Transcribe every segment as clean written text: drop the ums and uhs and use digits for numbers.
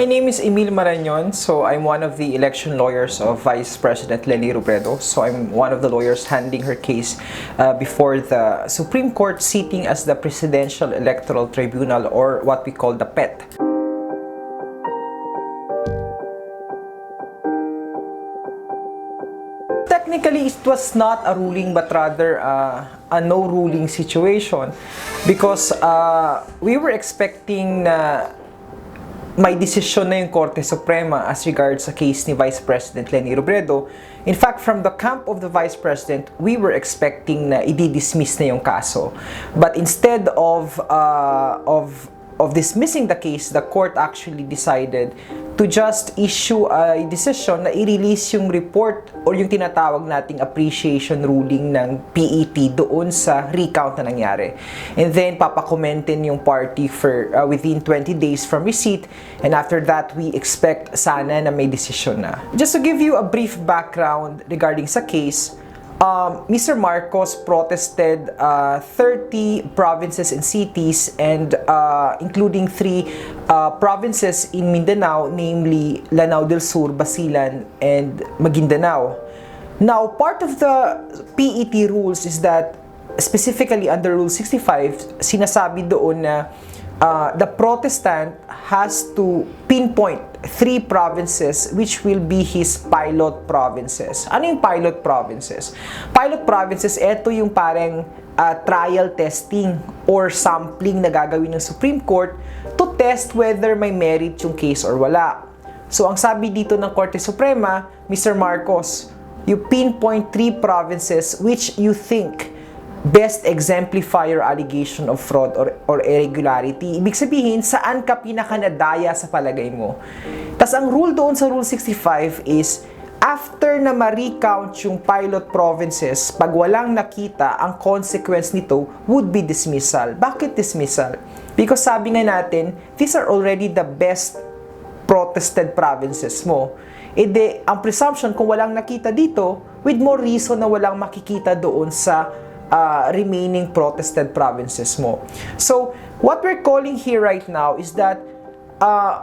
My name is Emil Marañon. So I'm one of the election lawyers of Vice President Leni Robredo. So I'm one of the lawyers handling her case before the Supreme Court, sitting as the Presidential Electoral Tribunal, or what we call the PET. Technically, it was not a ruling but rather a no ruling situation, because we were expecting na may desisyon na yung Korte Suprema as regards sa case ni Vice President Leni Robredo. In fact, from the camp of the Vice President, we were expecting na i-dismiss na yung kaso. But instead of dismissing the case, the court actually decided to just issue a decision na i-release yung report or yung tinatawag nating appreciation ruling ng PET doon sa recount na nangyari. And then, papakomentin yung party for within 20 days from receipt, and after that, we expect sana na may decision na. Just to give you a brief background regarding sa case, Mr. Marcos protested 30 provinces and cities, and including 3 provinces in Mindanao, namely Lanao del Sur, Basilan, and Maguindanao. Now, part of the PET rules is that, specifically under Rule 65, sinasabi doon na the protestant has to pinpoint 3 provinces which will be his pilot provinces. Ano yung pilot provinces? Pilot provinces, ito yung parang trial testing or sampling na gagawin ng Supreme Court to test whether may merit yung case or wala. So, ang sabi dito ng Korte Suprema, Mr. Marcos, you pinpoint 3 provinces which you think best exemplify your allegation of fraud or irregularity. Ibig sabihin, saan ka pinakanadaya sa palagay mo? Tas ang rule doon sa Rule 65 is, after na ma-recount yung pilot provinces, pag walang nakita, ang consequence nito would be dismissal. Bakit dismissal? Because sabi nga natin, these are already the best protested provinces mo. E de, ang presumption, kung walang nakita dito, with more reason na walang makikita doon sa remaining protested provinces mo. So, what we're calling here right now is that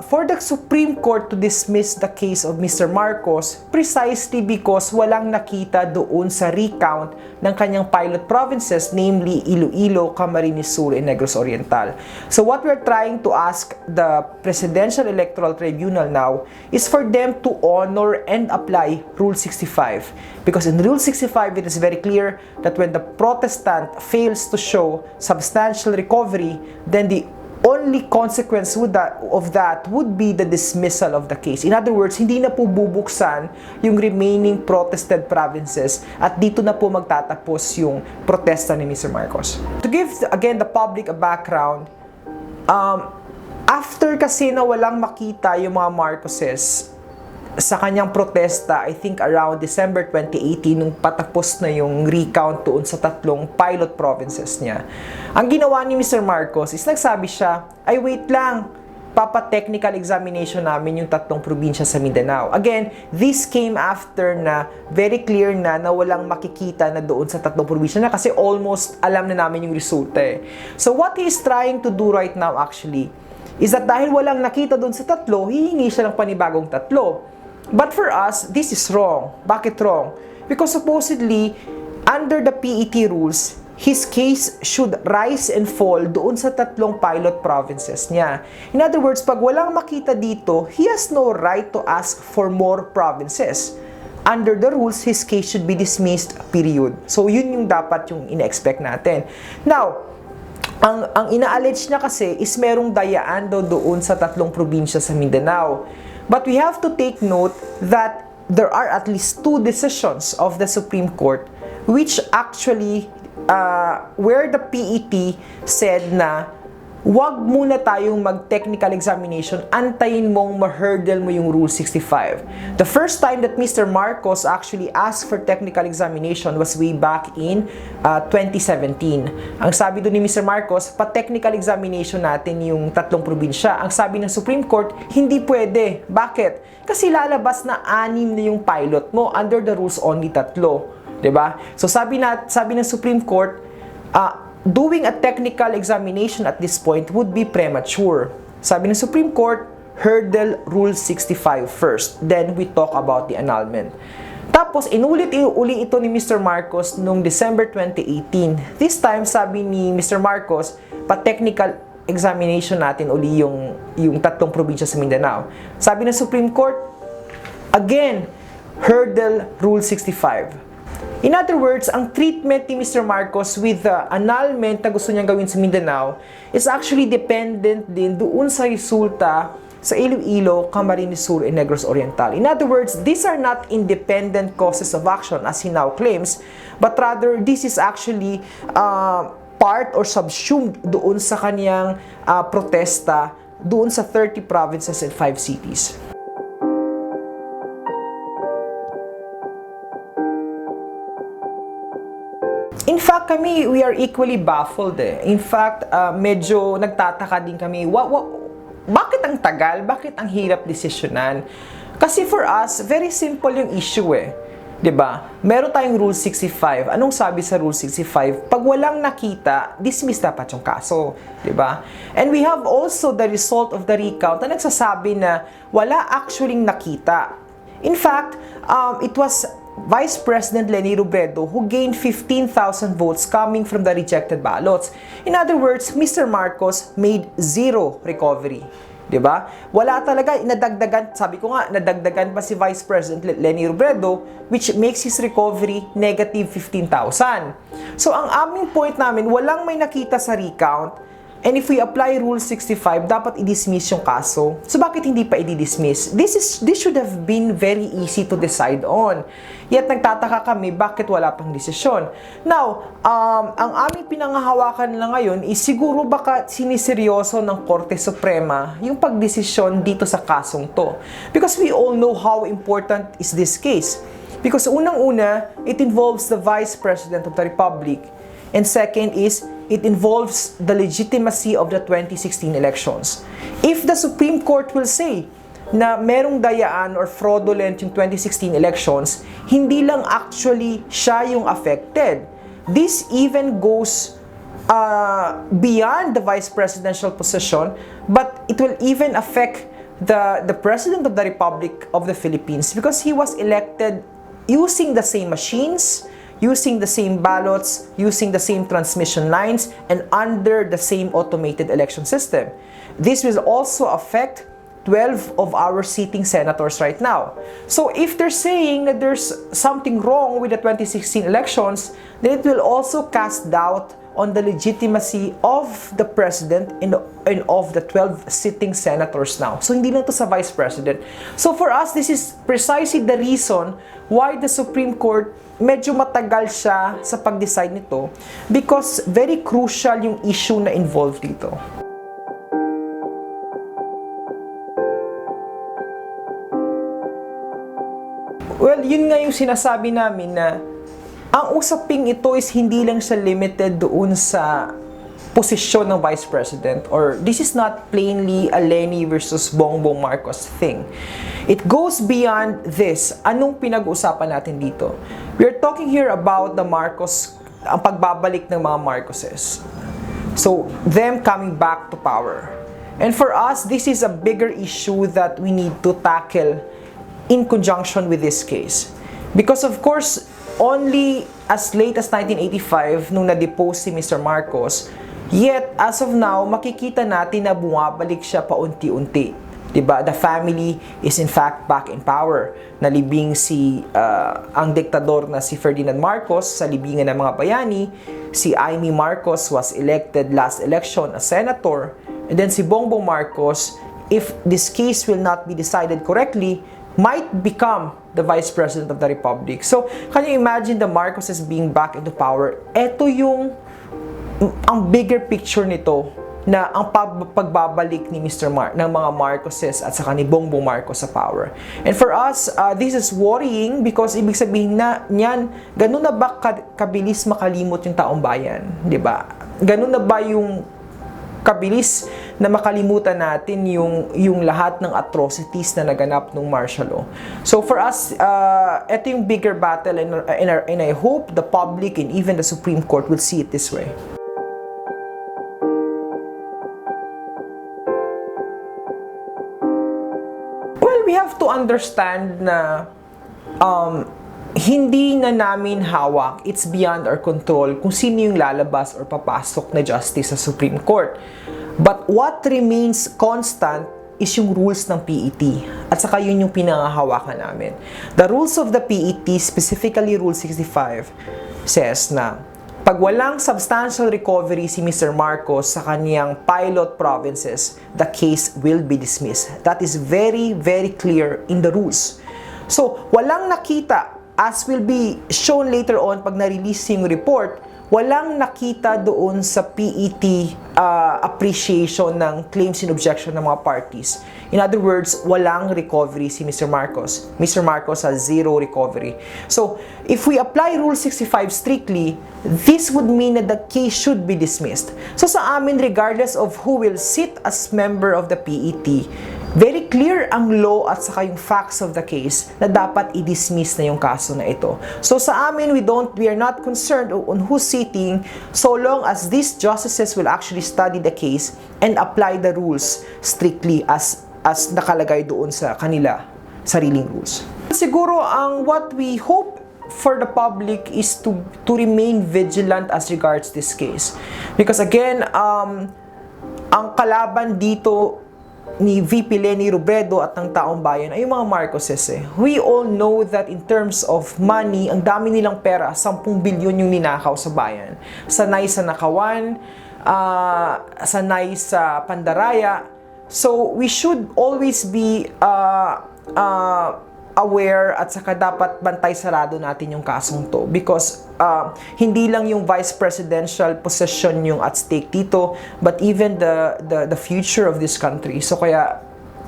for the Supreme Court to dismiss the case of Mr. Marcos precisely because walang nakita doon sa recount ng kanyang pilot provinces, namely Iloilo, Camarines Sur, and Negros Oriental. So what we're trying to ask the Presidential Electoral Tribunal now is for them to honor and apply Rule 65. Because in Rule 65, it is very clear that when the protestant fails to show substantial recovery, then the only consequence of that would be the dismissal of the case. In other words, hindi na po bubuksan yung remaining protested provinces at dito na po magtatapos yung protesta ni Mr. Marcos. To give, again, the public a background, after kasi na walang makita yung mga Marcoses sa kanyang protesta, I think around December 2018, nung patapos na yung recount doon sa 3 pilot provinces niya, ang ginawa ni Mr. Marcos is nagsabi siya, ay wait lang, papa-technical examination namin yung 3 probinsya sa Mindanao. Again, this came after na very clear na walang makikita na doon sa 3 probinsya na, kasi almost alam na namin yung resulta eh. So what he is trying to do right now actually is that dahil walang nakita doon sa 3, hihingi siya ng panibagong 3. But for us, this is wrong. Bakit wrong? Because supposedly, under the PET rules, his case should rise and fall doon sa 3 pilot provinces niya. In other words, pag walang makita dito, he has no right to ask for more provinces. Under the rules, his case should be dismissed, period. So, yun yung dapat yung ina-expect natin. Now, ang ina-allege niya kasi is merong dayaan daw doon sa 3 probinsya sa Mindanao. But we have to take note that there are at least 2 decisions of the Supreme Court which actually, where the PET said na wag muna tayong mag-technical examination, antayin mong ma-hurdle mo yung Rule 65. The first time that Mr. Marcos actually asked for technical examination was way back in 2017. Ang sabi doon ni Mr. Marcos, pa-technical examination natin yung 3 probinsya. Ang sabi ng Supreme Court, hindi pwede. Bakit? Kasi lalabas na 6 na yung pilot mo. Under the rules, only 3. Diba? So sabi ng Supreme Court, doing a technical examination at this point would be premature. Sabi ng Supreme Court, hurdle Rule 65 first. Then we talk about the annulment. Tapos, inulit-uli ito ni Mr. Marcos noong December 2018. This time, sabi ni Mr. Marcos, pa-technical examination natin uli yung tatlong probinsya sa Mindanao. Sabi ng Supreme Court, again, hurdle Rule 65. In other words, ang treatment ni Mr. Marcos with the annulment na gusto niyang gawin sa Mindanao is actually dependent din doon sa resulta sa Iloilo, Camarines Sur, and Negros Oriental. In other words, these are not independent causes of action as he now claims, but rather this is actually part or subsumed doon sa kaniyang protesta doon sa 30 provinces and 5 cities. In fact, we are equally baffled eh. In fact, medyo nagtataka din kami, bakit ang tagal? Bakit ang hirap desisyonan? Kasi for us, very simple yung issue eh. 'Di ba? Meron tayong Rule 65. Anong sabi sa Rule 65? Pag walang nakita, dismiss dapat yung kaso. 'Di ba? And we have also the result of the recount na nagsasabi na wala actually nakita. In fact, it was Vice President Leni Robredo who gained 15,000 votes coming from the rejected ballots. In other words, Mr. Marcos made zero recovery. 'Di ba? Wala talaga, nadagdagan, sabi ko nga, nadagdagan pa si Vice President Leni Robredo, which makes his recovery negative 15,000. So ang aming point namin, walang may nakita sa recount. And if we apply Rule 65, dapat i-dismiss yung kaso. So bakit hindi pa i-dismiss? This should have been very easy to decide on. Yet nagtataka kami bakit wala pang desisyon. Now, ang aming pinangahawakan na ngayon is siguro baka siniseryoso ng Korte Suprema yung pagdesisyon dito sa kasong to. Because we all know how important is this case. Because unang-una, it involves the Vice President of the Republic. And second is, it involves the legitimacy of the 2016 elections. If the Supreme Court will say na merong dayaan or fraudulent yung 2016 elections, hindi lang actually siya yung affected. This even goes beyond the vice presidential position, but it will even affect the President of the Republic of the Philippines because he was elected using the same machines, using the same ballots, using the same transmission lines, and under the same automated election system. This will also affect 12 of our sitting senators right now. So if they're saying that there's something wrong with the 2016 elections, then it will also cast doubt on the legitimacy of the president and of the 12 sitting senators now. So hindi lang to sa vice president. So for us, this is precisely the reason why the Supreme Court medyo matagal siya sa pag-decide nito because very crucial yung issue na involved dito. Well, yun nga yung sinasabi namin na ang usaping ito is hindi lang siya limited doon sa posisyon ng Vice President or this is not plainly a Leni versus Bongbong Marcos thing. It goes beyond this. Anong pinag-uusapan natin dito? We're talking here about the Marcos, ang pagbabalik ng mga Marcoses. So, them coming back to power. And for us, this is a bigger issue that we need to tackle in conjunction with this case. Because of course, only as late as 1985 nung na-depose si Mr. Marcos, yet as of now, makikita natin na bumabalik siya paunti-unti. Diba? The family is in fact back in power. Nalibing ang diktador na si Ferdinand Marcos sa libingan ng mga bayani. Si Emil Marcos was elected last election as senator. And then si Bongbong Marcos, if this case will not be decided correctly, might become the Vice President of the Republic. So, can you imagine the Marcoses being back into power? Ito yung ang bigger picture nito na ang pagbabalik ni ng mga Marcoses at saka ni Bongbong Marcos sa power. And for us, this is worrying because ibig sabihin na niyan, ganun na ba kabilis makalimot yung taong bayan? 'Di ba? Ganun na ba yung kabilis na makalimutan natin yung lahat ng atrocities na naganap ng martial law. So for us, ito yung bigger battle and I hope the public and even the Supreme Court will see it this way. to understand na hindi na namin hawak, it's beyond our control kung sino yung lalabas or papasok na justice sa Supreme Court. But what remains constant is yung rules ng PET. At saka yun yung pinangahawakan namin. The rules of the PET, specifically Rule 65, says na pag walang substantial recovery si Mr. Marcos sa kaniyang pilot provinces, the case will be dismissed. That is very, very clear in the rules. So, walang nakita, as will be shown later on pag na-release yung report, walang nakita doon sa PET appreciation ng claims and objection ng mga parties. In other words, walang recovery si Mr. Marcos. Mr. Marcos has zero recovery. So, if we apply Rule 65 strictly, this would mean that the case should be dismissed. So, sa amin, regardless of who will sit as member of the PET, very clear ang law at saka yung facts of the case na dapat i-dismiss na yung kaso na ito. So sa amin, we are not concerned on who's sitting so long as these justices will actually study the case and apply the rules strictly as nakalagay doon sa kanila sariling rules. Siguro ang what we hope for the public is to remain vigilant as regards this case. Because again, ang kalaban dito ni VP Leni Robredo at ng taong bayan ay yung mga Marcoses eh. We all know that in terms of money, ang dami nilang pera, 10 bilyon yung ninakaw sa bayan. Sanay sa nakawan, sanay sa pandaraya. So, we should always be aware at saka dapat bantay sarado natin yung kasong to because hindi lang yung vice presidential position yung at stake dito but even the future of this country. So kaya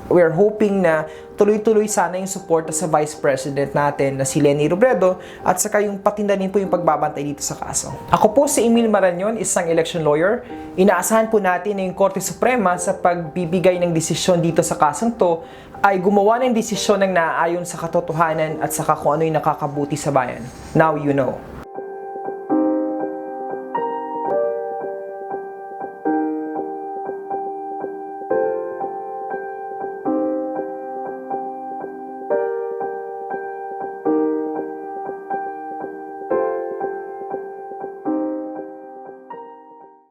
we're hoping na tuloy-tuloy sana yung suporta sa vice president natin na si Leni Robredo at saka yung patindanin po yung pagbabantay dito sa kaso. Ako po si Emil Marañon, isang election lawyer. Inaasahan po natin na yung Korte Suprema sa pagbibigay ng desisyon dito sa kasong to ay gumawa ng desisyon ng naaayon sa katotohanan at saka kung ano yung nakakabuti sa bayan. Now you know.